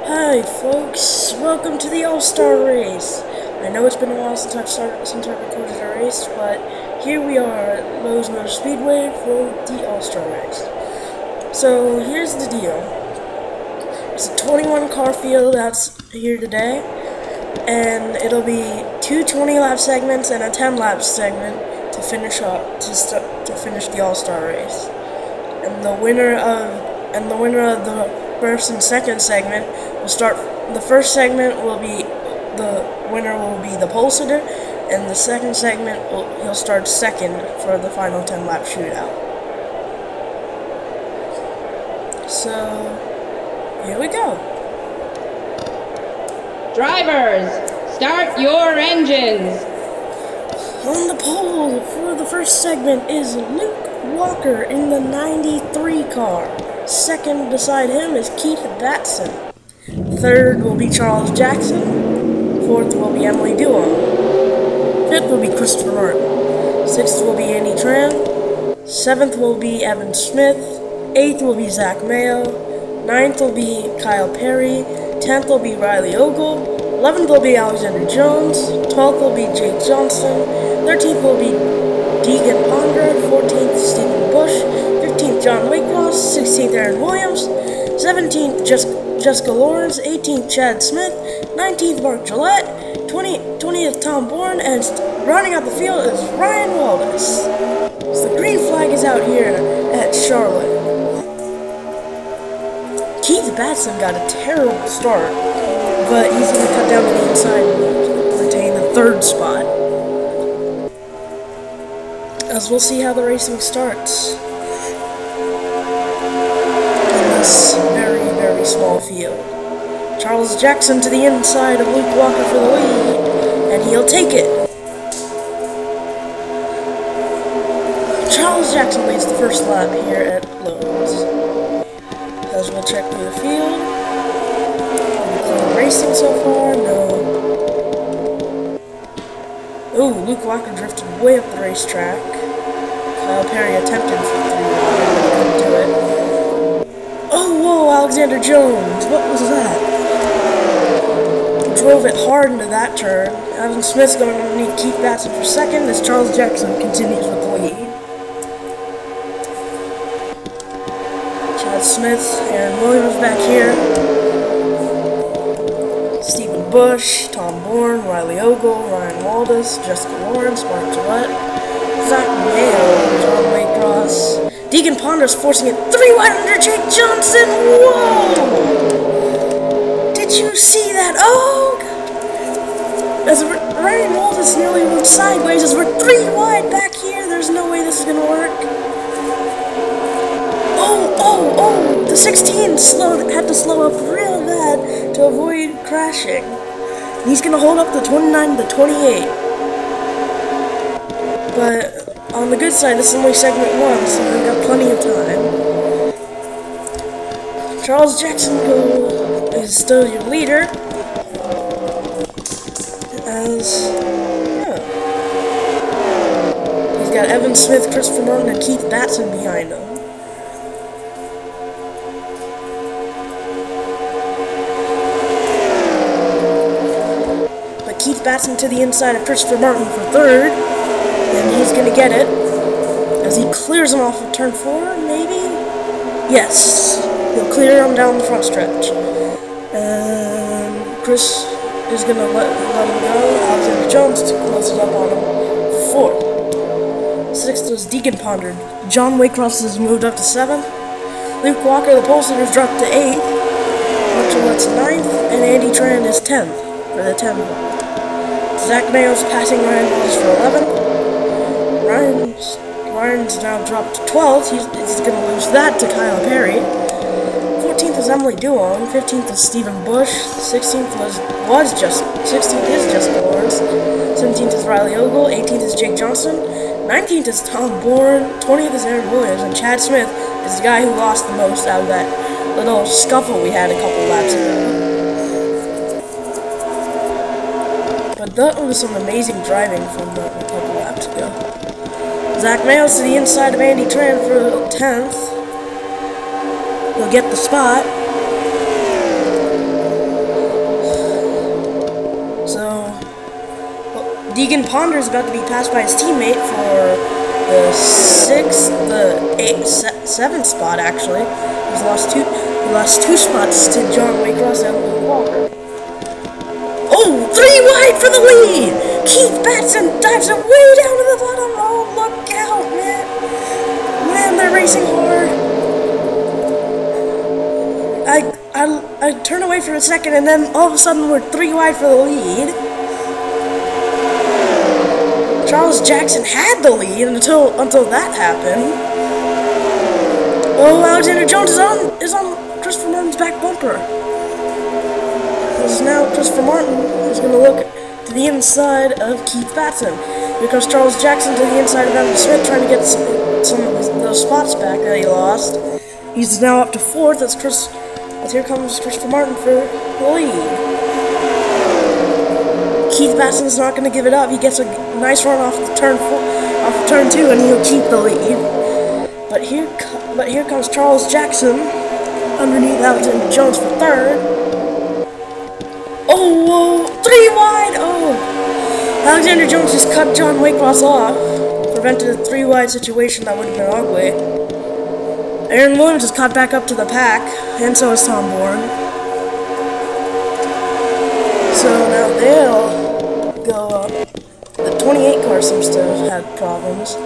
Hi folks, welcome to the All-Star Race. I know it's been a while since I recorded a race, but here we are at Lowe's Motor Speedway for the All-Star Race. So here's the deal. It's a 21 car field that's here today, and it'll be two 20-lap segments and a 10-lap segment to finish the All-Star Race. And the winner of the first and second segment will start. The first segment will be the pole sitter, and the second segment he'll start second for the final 10-lap shootout. So here we go. Drivers, start your engines. On the pole for the first segment is Luke Walker in the 93 car. Second beside him is Keith Batson. Third will be Charles Jackson. Fourth will be Emily Duong. Fifth will be Christopher Martin. Sixth will be Andy Tran. Seventh will be Evan Smith. Eighth will be Zach Mayo. Ninth will be Kyle Perry. 10th will be Riley Ogle. 11th will be Alexander Jones. 12th will be Jake Johnson. 13th will be Deegan Ponder. 14th Stephen Bush. 15th John Waycross. 16th Aaron Williams. 17th Jessica Lawrence. 18th Chad Smith. 19th Mark Gillette. 20th Tom Bourne. And rounding out the field is Ryan Waldes. So the green flag is out here at Charlotte. Keith Batson got a terrible start, but he's going to cut down to the inside and retain the third spot. As we'll see how the racing starts in this very, very small field. Charles Jackson to the inside of Luke Walker for the lead, and he'll take it. Charles Jackson leads the first lap here at Lowe's. As we'll check through the field. Clean racing so far, no. Ooh, Luke Walker drifted way up the racetrack. Kyle Perry attempted for 3 but he couldn't do it. Oh, whoa, Alexander Jones, what was that? Drove it hard into that turn. Evan Smith's going underneath Keith Batson for second as Charles Jackson continues with the lead. Chad Smith, Aaron Williams back here. Stephen Bush, Tom Bourne, Riley Ogle, Ryan Waldes, Jessica Lawrence, Mark Gillette, Zach Mayo, John Waycross. Deegan Ponder's forcing it 3 wide under Jake Johnson. Whoa! Did you see that? Oh! As Ryan Waldes nearly went sideways as we're 3 wide back here. There's no way this is gonna work. Oh, the 16 had to slow up real bad to avoid crashing. And he's going to hold up the 29 to 28. But on the good side, this is only segment 1, so we've got plenty of time. Charles Jackson is still your leader. He's got Evan Smith, Christopher Martin, and Keith Batson behind him. Keith Batson to the inside of Christopher Martin for third, and he's going to get it as he clears him off of turn 4, maybe? Yes, he'll clear him down the front stretch. And Chris is going to let him go. Alexander Jones closes up on him for 4th. 6th was Deegan Ponder. John Waycross has moved up to 7th. Luke Walker, the pole sitter's dropped to 8th. Mark Gillette's 9th, and Andy Tran is 10th for the 10th. Zach Mayo's passing Ryan Waldes for 11th. Ryan's now dropped to 12th. He's going to lose that to Kyle Perry. 14th is Emily Duong. 15th is Stephen Bush. 16th is Jessica Lawrence. 17th is Riley Ogle. 18th is Jake Johnson. 19th is Tom Bourne. 20th is Aaron Williams. And Chad Smith is the guy who lost the most out of that little scuffle we had a couple laps ago. But that was some amazing driving from a couple laps ago. Zach Mayo's to the inside of Andy Tran for 10th. He'll get the spot. Deegan Ponder is about to be passed by his teammate for the seventh spot. Actually, he lost two spots to John Waycross and Luke Walker. Oh, 3 wide for the lead. Keith Batson dives it way down to the bottom. Oh, look out, man! Man, they're racing hard. I turn away for a second, and then all of a sudden we're 3 wide for the lead. Charles Jackson had the lead until that happened. Oh, Alexander Jones is on Christopher Martin's back bumper. Because now Christopher Martin is going to look to the inside of Keith Batson. Here comes Charles Jackson to the inside of Evan Smith, trying to get some of those spots back that he lost. He's now up to 4th as here comes Christopher Martin for the lead. Keith Batson's not going to give it up. He gets a nice run off the turn 2, and he'll keep the lead. But here comes Charles Jackson underneath Alexander Jones for 3rd. Oh, 3 wide. Oh, Alexander Jones just cut John Waycross off, prevented a 3 wide situation that would have been ugly. Aaron Williams is caught back up to the pack, and so is Tom Bourne. So now they'll go up. The 28 car seems to have had problems.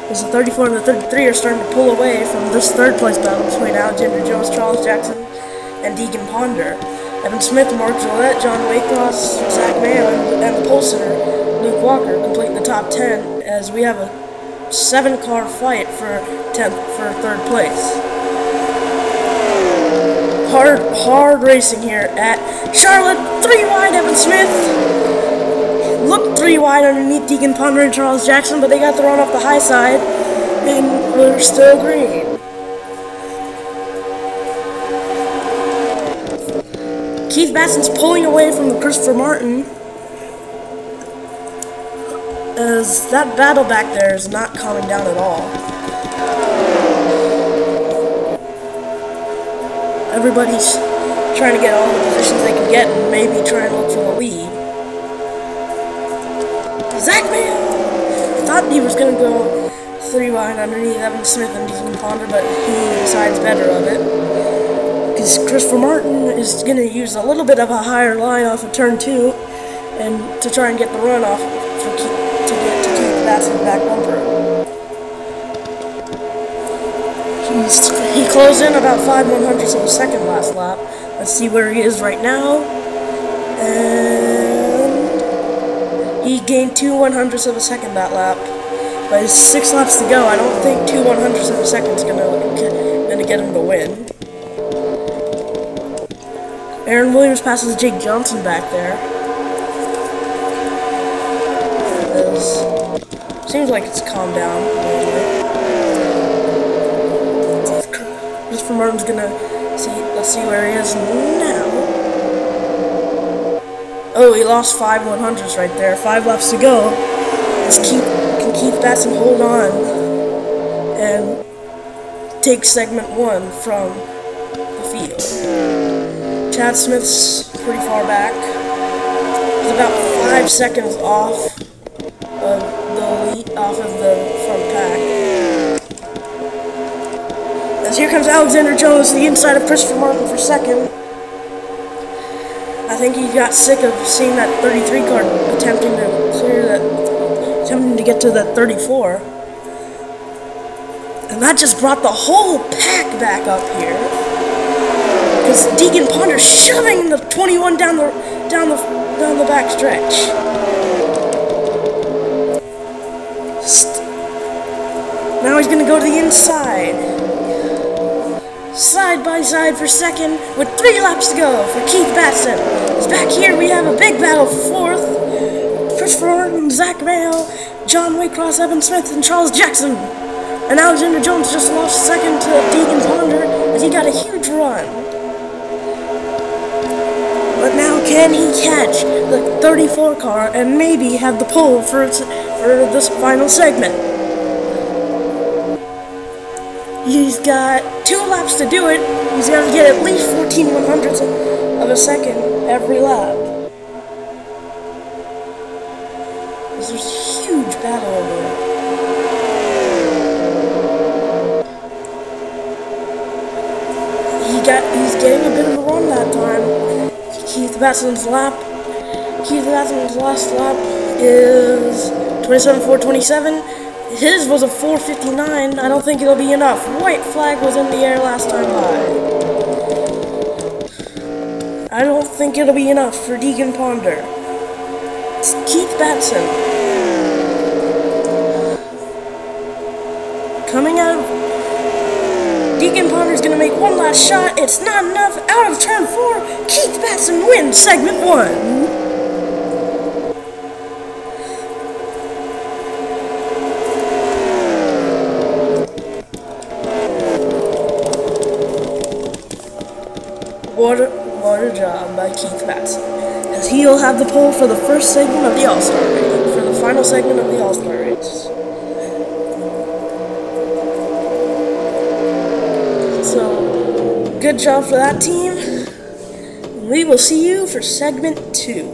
As the 34 and the 33 are starting to pull away from this 3rd place battle between Alexander Jones, Charles Jackson, and Deegan Ponder. Evan Smith, Mark Gillette, John Waycross, Zach Mayo, and the pole sitter, Luke Walker, completing the top 10 as we have a 7-car fight for 3rd place. Hard racing here at Charlotte. 3 wide, Evan Smith. Looked 3 wide underneath Deegan Ponder and Charles Jackson, but they got the run off the high side, and we're still green. Keith Batson's pulling away from the Christopher Martin, as that battle back there is not calming down at all. Everybody's trying to get all the positions they can get and maybe try and look for the lead. Zach Mayo! I thought he was going to go 3 wide underneath Evan Smith and Deegan Ponder, but he decides better of it. Because Christopher Martin is going to use a little bit of a higher line off of turn 2 and to try and get the run off to keep Batson back bumper. He closed in about 5/100ths of a second last lap. Let's see where he is right now. And he gained 2/100ths of a second that lap. But there's 6 laps to go. I don't think 2/100ths of a second is gonna get him to win. Aaron Williams passes Jake Johnson back there. Seems like it's calmed down. Christopher Martin's gonna see. Let's see where he is now. Oh, he lost 5/100ths right there. 5 laps to go. Can Keith Batson hold on and take segment 1 from the field? Chad Smith's pretty far back. He's about 5 seconds off of the front pack. As here comes Alexander Jones to the inside of Christopher Martin for 2nd. I think he got sick of seeing that 33 car attempting to get to that 34. And that just brought the whole pack back up here. Because Deegan Ponder shoving the 21 down the back stretch. Now he's going to go to the inside. Side by side for 2nd with 3 laps to go for Keith Batson. As back here we have a big battle for 4th. Christopher Martin, Zach Mayo, John Waycross, Evan Smith, and Charles Jackson. And Alexander Jones just lost 2nd to Deegan Ponder as he got a huge run. But now can he catch the 34 car and maybe have the pole for this final segment? He's got 2 laps to do it. He's got to get at least 14/100ths of a second every lap. he's getting a bit of a run that time. Keith Batson's last lap is 27.427. His was a 4:59. I don't think it'll be enough. White flag was in the air last time by. I don't think it'll be enough for Deacon Ponder. It's Keith Batson coming out. Deacon Ponder's gonna make one last shot. It's not enough. Out of turn 4, Keith Batson wins segment 1. What a job by Keith Batson, as he'll have the pole for the first segment of the All-Star race, for the final segment of the All-Star race. So, good job for that team. We will see you for segment 2.